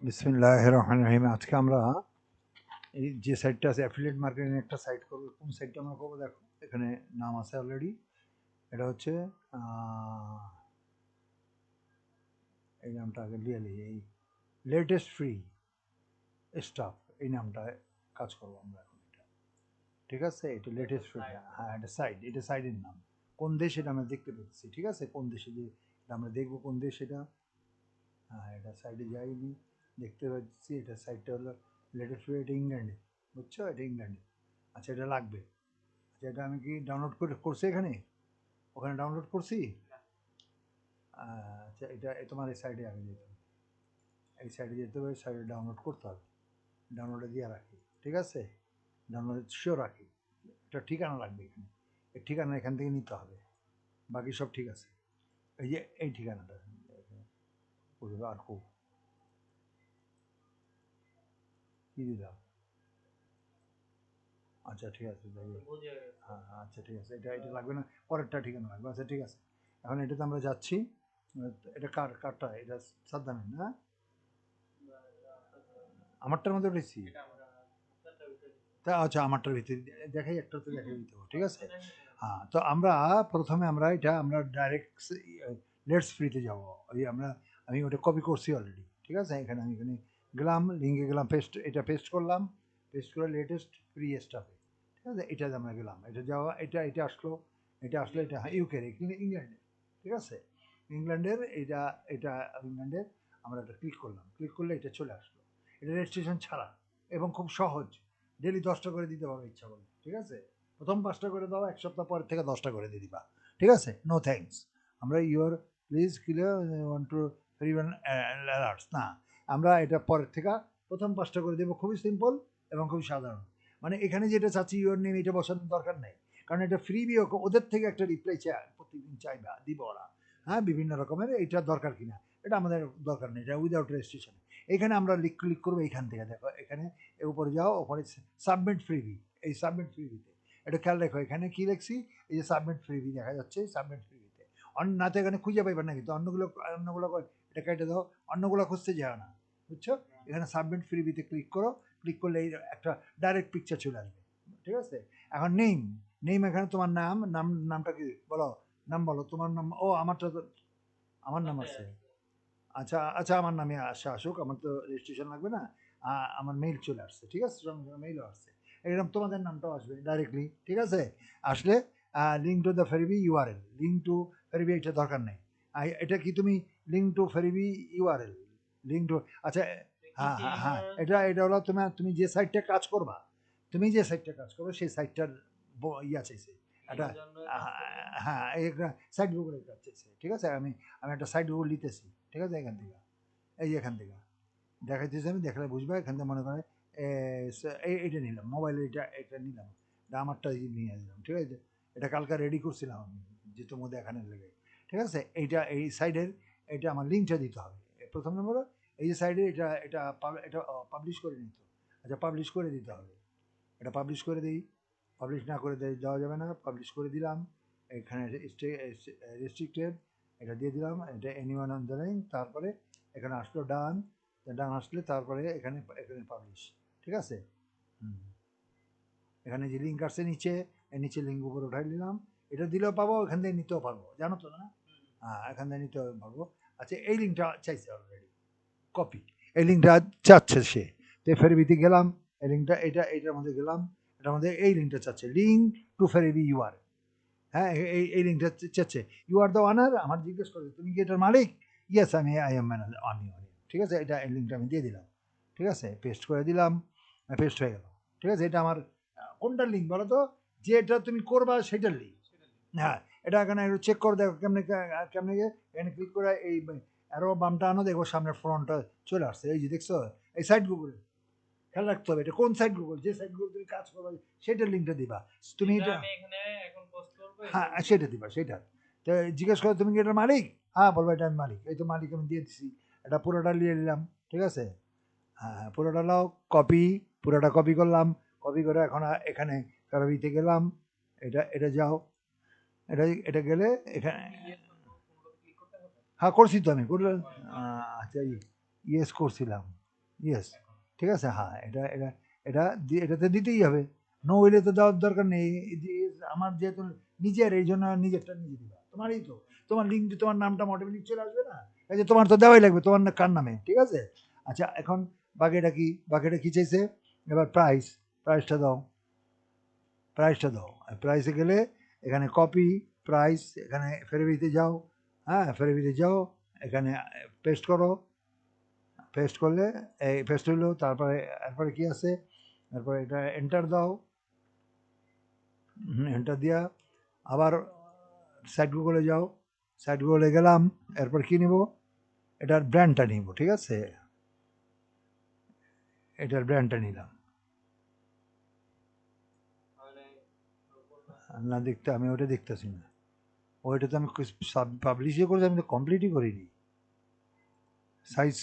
বিসমিল্লাহির রহমানির রহিম। আজকে আমরা এই যে সাইটটা আছে অ্যাফিলিয়েট মার্কেটিং একটা সাইট করব। কোন সাইটটা আমরা করবো দেখো, এখানে নাম আছে অলরেডি। এটা হচ্ছে এই নামটা আগে লিয়ে নিই, এই লেটেস্ট ফ্রি স্টাফ, এই নামটায় কাজ করবো আমরা এখন। এটা ঠিক আছে, এটা লেটেস্ট ফ্রি। হ্যাঁ, এটা সাইট, এটা সাইটের নাম। কোন দেশ এটা আমরা দেখতে পাচ্ছি, ঠিক আছে, কোন দেশে যে আমরা দেখবো কোন দেশ এটা। হ্যাঁ, এটা সাইডে যাইনি, দেখতে পাচ্ছি এটা সাইটটা হলো লেটেস্ট ফ্রি, এটা ইংল্যান্ডে, বুঝছো, এটা ইংল্যান্ডে। আচ্ছা, এটা লাগবে। আচ্ছা, এটা আমি কি ডাউনলোড করছি এখানে, ওখানে ডাউনলোড করছি। আচ্ছা, এটা তোমার এই সাইডে আগে যেতে হবে, এই সাইডে যেতে হবে, সাইডে ডাউনলোড করতে হবে, ডাউনলোডে দিয়ে রাখি, ঠিক আছে, ডাউনলোড শিওর রাখি। এটা ঠিকানা লাগবে এখানে, এই ঠিকানা এখান থেকে নিতে হবে, বাকি সব ঠিক আছে। এই যে এই ঠিকানাটা আর খুব কী দিলাম। আচ্ছা, ঠিক আছে, হ্যাঁ আচ্ছা ঠিক আছে, এটা এটা লাগবে না, পরেরটা ঠিকানা লাগবে। আচ্ছা ঠিক আছে, এখন এটাতে আমরা যাচ্ছি। এটা কারটা, এটা সাদ্দামের না, আমারটার মধ্যে উঠেছি। তা আচ্ছা, আমারটার ভিতরে দেখাই, একটা তো দেখাই দিতে হবে, ঠিক আছে। হ্যাঁ, তো আমরা প্রথমে আমরা ডাইরেক্ট লেটস ফ্রিতে যাবো। ওই আমি ওটা কপি করছি অলরেডি, ঠিক আছে। এখানে আমি এখানে গেলাম, লিঙ্কে গেলাম, এটা পেস্ট করলাম, পেস্ট করে লেটেস্ট ফ্রি স্টাফে, ঠিক আছে, এটাতে আমরা গেলাম, এটা যাওয়া, এটা আসলো, এটা হ্যাঁ ইউকের, ইংল্যান্ডের, ঠিক আছে, ইংল্যান্ডের এটা ইংল্যান্ডের। আমরা এটা ক্লিক করলাম, ক্লিক করলে এটা চলে আসলো। এটা রেজিস্ট্রেশন ছাড়া এবং খুব সহজ, ডেলি 10টা করে দিতে পারবে ইচ্ছা করলে, ঠিক আছে। প্রথম 5টা করে দাও, 1 সপ্তাহ পর থেকে 10টা করে দিয়ে দিবা, ঠিক আছে। নো থ্যাঙ্কস, আমরা your please clear one two even alerts না, আমরা এটা পরের থেকে প্রথম 5টা করে দেবো। খুবই সিম্পল এবং খুবই সাধারণ। মানে এখানে যেটা চাচ্ছি ইউর নেম, এটা বসানোর দরকার নেই, কারণ এটা ফ্রি বিও, ওদের থেকে একটা রিপ্লাই প্রতিদিন চাইবা, দিব ওরা। হ্যাঁ, বিভিন্ন রকমের, এটা দরকার কিনা এটা আমাদের দরকার নেই, এটা উইদাউট রেজিস্ট্রেশন। এখানে আমরা ক্লিক করবো, এইখান থেকে দেখো, এখানে উপরে যাও, ওপরে সাবমিট ফ্রিবি, এই সাবমিট ফ্রিবিতে এটা খেয়াল রেখো, এখানে কি লিখছি, এই যে সাবমিট ফ্রিবি দেখা যাচ্ছে, সাবমিট ফ্রিবিতে না তো এখানে খুঁজে পাইবার না, কিন্তু অন্যগুলো এটা কেটে দাও, অন্যগুলো খুঁজতে যাও না, বুঝছো। এখানে সাবমিট ফ্রিবিতে ক্লিক করো, ক্লিক করলে এই একটা ডাইরেক্ট পিকচার চলে আসবে, ঠিক আছে। এখন নেম এখানে তোমার নামটা কি বলো, নাম বলো, তোমার নাম। ও, আমারটা তো, আমার নাম আছে। আচ্ছা আচ্ছা, আমার নামে আসুক, আমার তো রেজিস্ট্রেশন লাগবে না। আমার মেইল চলে আসছে, ঠিক আছে, সঙ্গে সঙ্গে মেইলও আসছে, এরকম তোমাদের নামটাও আসবে ডাইরেক্টলি, ঠিক আছে। আসলে link to the freebie URL, link to freebie, এটা দরকার নেই। এটা কি তুমি link to freebie URL, link to, আচ্ছা, হ্যাঁ হ্যাঁ হ্যাঁ, এটা হলো তুমি যে সাইটটা কাজ করবা, সেই সাইটটার ইয়া চাইছে এটা। হ্যাঁ, সাইট গুগলের কাজ চাইছে, ঠিক আছে। আমি একটা সাইট গুগল নিতেছি, ঠিক আছে, এখান থেকে, এখান থেকে দেখাইতেছি, আমি দেখলে বুঝবা। এখান থেকে মনে করে এইটা নিলাম, মোবাইলে এটা নিলাম, এটা আমারটা নিয়ে আসলাম, ঠিক আছে। এটা কালকে রেডি করছিলাম আমি, যে তোমার দেখানোর লেগে, ঠিক আছে। এই সাইডের এটা আমার লিঙ্কটা দিতে হবে প্রথম নম্বর। এই যে সাইডে এটা পাবলিশ করে নিতে, আচ্ছা পাবলিশ করে দিতে হবে, এটা পাবলিশ করে দিই, পাবলিশ না করে দেওয়া যাবে না, পাবলিশ করে দিলাম। এখানে রেস্ট্রিক্টেড, এটা দিয়ে দিলাম, এটা এনিওয়ান অন দ্য লিঙ্ক, তারপরে এখানে আসলো ডান, ডান আসলে তারপরে এখানে পাবলিশ, ঠিক আছে। এখানে যে লিঙ্ক আসছে নিচে, নিচে লিঙ্ক উপরে উঠাই দিলাম, এটা দিলেও পাবো, এখান থেকে নিতেও পারবো, জানো তো না। হ্যাঁ, এখান থেকে নিতেও পারবো। আচ্ছা, এই লিঙ্কটা চাইছে অলরেডি, কপি, এই লিঙ্কটা চাচ্ছে সে, তো ফেরিবিতে গেলাম, এই লিঙ্কটা এইটার মধ্যে গেলাম, এটার মধ্যে এই লিঙ্কটা চাচ্ছে, লিঙ্ক টু ফেরিবি ইউআর। হ্যাঁ, এই লিঙ্কটা চাচ্ছে, ইউ আর দ্য ওনার। আমার জিজ্ঞেস করছে তুমি কি এটার মালিক, ইয়েস আমি আই এম ম্যানেজার, আমি, ঠিক আছে। এটা এই লিঙ্কটা আমি দিয়ে দিলাম, ঠিক আছে, পেস্ট করে দিলাম, পেস্ট হয়ে গেল, ঠিক আছে। এটা আমার কোনটার লিঙ্ক বলো তো, যেটা তুমি করবা সেটার লিঙ্ক। হ্যাঁ, এটা এখানে একটু চেক করে দেখো, কেমনে কেমনে এখানে ক্লিক করে এই আরও বামটা আনো, দেখো সামনে ফ্রন্টটা চলে আসছে, এই যে দেখছো, এই সাইট গুগলে খেয়াল রাখতে হবে, এটা কোন সাইট গুগল, যে সাইট গুগল তুমি কাজ করবে সেটার লিঙ্কটা দিবা তুমি, এটা হ্যাঁ সেটা দিবা, সেটা। তো জিজ্ঞেস করো তুমি কি এটার মালিক, হ্যাঁ বলবো এটা আমি মালিক, এই তো মালিক আমি দিয়ে দিচ্ছি, এটা পুরোটা নিয়ে নিলাম, ঠিক আছে। হ্যাঁ, পুরোটা নাও, পুরোটা কপি করলাম, কপি করে এখন এখানে কারবিতে গেলাম, এটা যাও, এটা গেলে এখানে, হ্যাঁ করছি তো আমি, আচ্ছা ইয়েস করছিলাম, ইয়েস, ঠিক আছে। হ্যাঁ, এটা এটা এটা এটাতে দিতেই হবে। নো হইলে তো দেওয়ার দরকার নেই। আমার যেহেতু নিজের, এই জন্য নিজেরটা নিজে দিবা। তোমারই তো, তোমার লিঙ্ক, তোমার নামটা অটোমেটিক চলে আসবে না? এই যে তোমার তো দেওয়াই লাগবে, তোমার কার নামে, ঠিক আছে। আচ্ছা, এখন বাকিটা কি, বাকিটা কি চাইছে এবার? প্রাইসটা দাও, প্রাইসটা দাও। প্রাইসে গেলে এখানে কপি প্রাইস, এখানে ফেরবিতে যাও। হ্যাঁ, ফেরবিতে যাও, এখানে পেস্ট করো। পেস্ট করলে এই পেস্ট হইলো। তারপরে এরপরে কি আছে, তারপরে এটা এন্টার দাও। এন্টার দিয়া আবার সাইট গুগলে যাও। সাইট গুগলে গেলাম, এরপর কি নিব, এটার ব্র্যান্ডটা নিব, ঠিক আছে। এটার ব্র্যান্ডটা নিলাম। না, দেখতে আমি ওটা দেখতেছি না। ওইটা তো আমি পাবলিশই করেছি, আমি তো কমপ্লিটই করিনি। সাইজ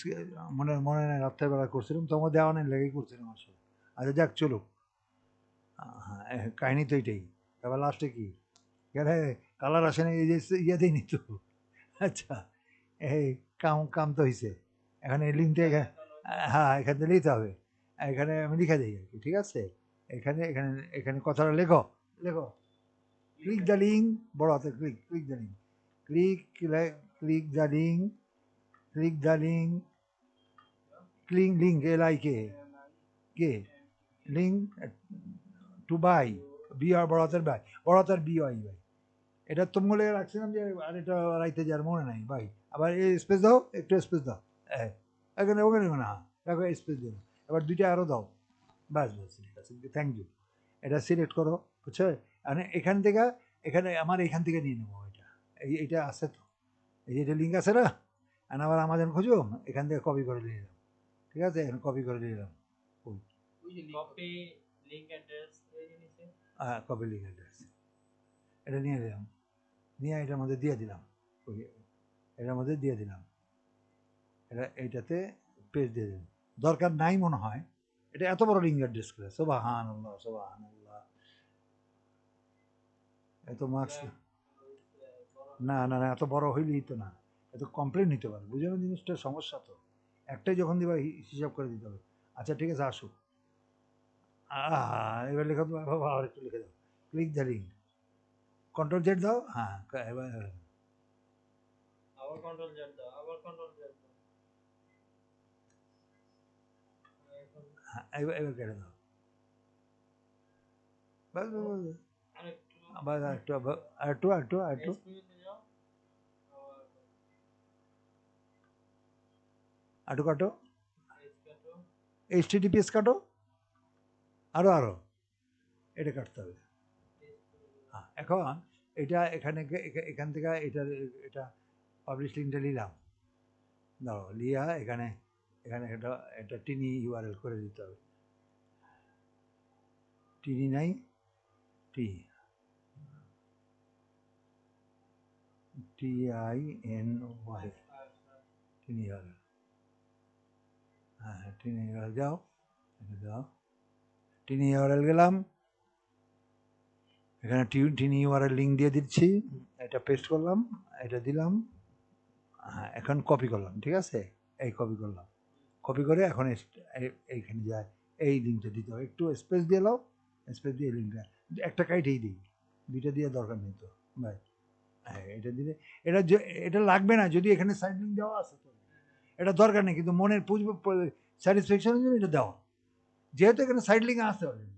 মনে মনে নেই, রাত্রেবেলা করছিলাম, তোমার দেওয়া নেই লেগেই করছিলাম আসলে। আচ্ছা যাক, চলো। হ্যাঁ, কাহিনি তো এটাই। এবার লাস্টে কি, এখানে কালার আসে না, এই যে ইয়েতেই নিত। আচ্ছা, এই কাম কাম তো হয়েছে। এখানে লিঙ্কটা, হ্যাঁ, এখান থেকে নিতে হবে। এখানে আমি লিখে দিই আর কি, ঠিক আছে। এখানে এখানে এখানে কথাটা লেখো, লেখো। ক্লিক দ্য লিঙ্ক, বড় হাতে click, click the link, click, click the link, click the link, click link, কে link to buy, B R বড় হাতের বাই, বড় হাতের বি ওয়াই বাই। এটা তো মনে রাখছিলাম যে, আর এটা রাইতে যার মনে নাই ভাই। আবার এই স্পেস দাও, একটু স্পেস দাও। এখানে ওখানে না, দেখো স্পেস দিও। এবার দুইটা আরও দাও। বাস বাস, ঠিক আছে, থ্যাংক ইউ। এটা সিলেক্ট করো, বুঝছো। মানে এখান থেকে, এখানে আমার এখান থেকে নিয়ে নেবো এটা। এইটা আছে তো, এই যে এটা লিঙ্ক আছে না, আর আবার আমাদের খুঁজো, এখান থেকে কপি করে নিয়ে নিলাম, ঠিক আছে। এখানে কপি করে নিয়ে নিলাম। হ্যাঁ, কপি লিঙ্ক অ্যাড্রেস, এটা নিয়ে নিলাম, নিয়ে এটার মধ্যে দিয়ে দিলাম, এটার মধ্যে দিয়ে দিলাম। এটা এইটাতে পেজ দিয়ে দিলাম। দরকার নাই মনে হয়, এটা এত বড় লিঙ্ক অ্যাড্রেস করে। সুবহানাল্লাহ, সুবহানাল্লাহ। এত মার্কস, না না না, এত বড় হইলেই তো না, এত কমপ্লেন নিতে পারে, বুঝে না জিনিসটা, সমস্যা তো। একটাই যখন দিবা হিসাব করে দিতে হবে। আচ্ছা ঠিক আছে, আসো। এবার লেখা, আর একটু লিখে দাও, click the link, control Z দাও। হ্যাঁ, এবার আবার কন্ট্রোল জেড দাও, আবার কন্ট্রোল জেড দাও। এবার এবার কেটে দাও। বাস বাস বাস। আরেকটু, আবার একটু, আরেকটু আরেকটু আরেকটু এসপিতে যাও, আবার আরেকটু কাটো, এস কাটো, এইচটিটিপিএস কাটো, আরো আরো, এটা কাটতে হবে। হ্যাঁ, এখন এটা এখানে এখান থেকে এটা, এটা পাবলিশ লিঙ্কটা নিলাম, দাঁড়ো, লিয়া এখানে, এখানে এটা, এটা টিনি ইউআরএল করে দিতে হবে। টিনি নাই, T T I N Y, tiny URL. হ্যাঁ, টিনি ইউআরএল যাও, এটা দাও, টিনি ইউআরএল গেলাম, এখানে টিনি ইউআরএল লিঙ্ক দিয়ে দিচ্ছি, এটা পেস্ট করলাম, এটা দিলাম। হ্যাঁ, এখন কপি করলাম, ঠিক আছে। এই কপি করলাম, কপি করে এখন এইখানে যায়, এই লিঙ্কটা দিতে হবে। একটু স্পেস দিয়ে নাও, স্পেস দিয়ে লিঙ্কটা একটা কাইটেই দিই, দুইটা দিয়ে দরকার নেই তো ভাই। হ্যাঁ, এটা দিলে, এটা এটা লাগবে না যদি এখানে সাইড লিঙ্ক দেওয়া আছে তো, এটা দরকার নেই, কিন্তু মনের স্যাটিসফ্যাকশনের জন্য এটা দেওয়া। যেহেতু এখানে সাইড লিঙ্ক আসতে অলরেডি,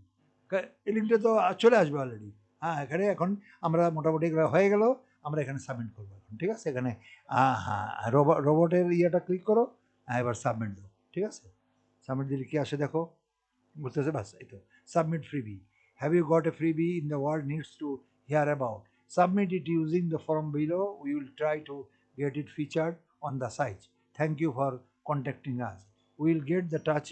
এই লিঙ্কটা তো চলে আসবে অলরেডি। হ্যাঁ, এখানে এখন আমরা মোটামুটি এগুলো হয়ে গেল, আমরা এখানে সাবমিট করবো এখন, ঠিক আছে। এখানে হ্যাঁ, রোবটের ইয়েটা ক্লিক করো, হ্যাঁ, এবার সাবমিট দাও, ঠিক আছে। সাবমিট দিলে কি আসে দেখো, বুঝতেছে, বাস এই তো। Submit freebie, have you got a freebie in the world needs to hear about, submit it using the form below, we will try to get it featured on the site, thank you for contacting us, will get the touch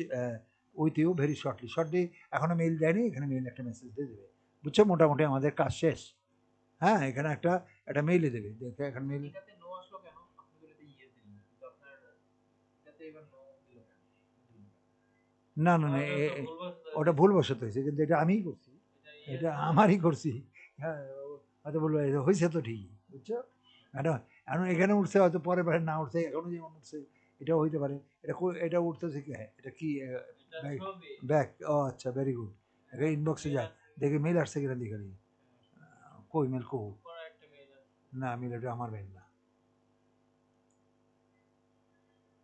with you very shortly. এখনো mail দেয়নি, এখানে mail একটা message দিয়ে দেবে, বুঝছো। মোটামুটি আমাদের কাজ শেষ। হ্যাঁ, এখানে একটা একটা মেইলে দেবে, দেখে এখন মেইল। এটাতে নো আসলো কেন? আপনি বলে তো ইয়ে দিলেন, কিন্তু আপনার এটাতে এবার নো দিল কেন? না না না, ওটা ভুলবশত হয়েছে, কিন্তু এটা আমিই করছি, এটা আমারই করছি। হ্যাঁ, হয়তো বলবো হয়েছে তো ঠিকই, বুঝছো। এখন এখন এখানে উঠছে, হয়তো পরে পরে না উঠছে, এখনো যেমন উঠছে এটাও হইতে পারে। এটা উঠতেছে কি? হ্যাঁ, এটা কি এটা ব্যাক? ছবি ব্যাক, ও আচ্ছা, ভেরি গুড। এটা ইনবক্সে যায়, দেখি মেল আসছে কিনা দেখে নিই। কই মেল কো? পরে একটা মেইল আছে না, মেল এটা আমার মেল না,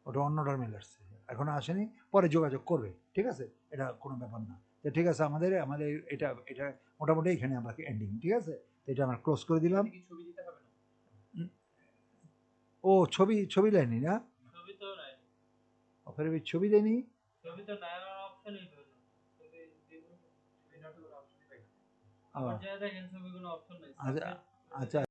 ওটা অন্যটার মেল আসছে, এখনো আসেনি, পরে যোগাযোগ করবে, ঠিক আছে, এটা কোনো ব্যাপার না। তো ঠিক আছে, আমাদের আমাদের এটা এটা মোটামুটি এখানে আমরা এন্ডিং, ঠিক আছে, তো এটা আমরা ক্লোজ করে দিলাম। কি ছবি দিতে হবে না উম, ও ছবি, ছবি দেয়নি না? ছবি তো নাই অফারের ছবি দেয়নি। ছবি তো নাই আমার অপশনই তো না ছবি দিব ছবি নট করে অপশনই পাই না ও, আবার যা দেখেন ছবি কোনো অপশন নাই আচ্ছা সাবমিট আচ্ছা।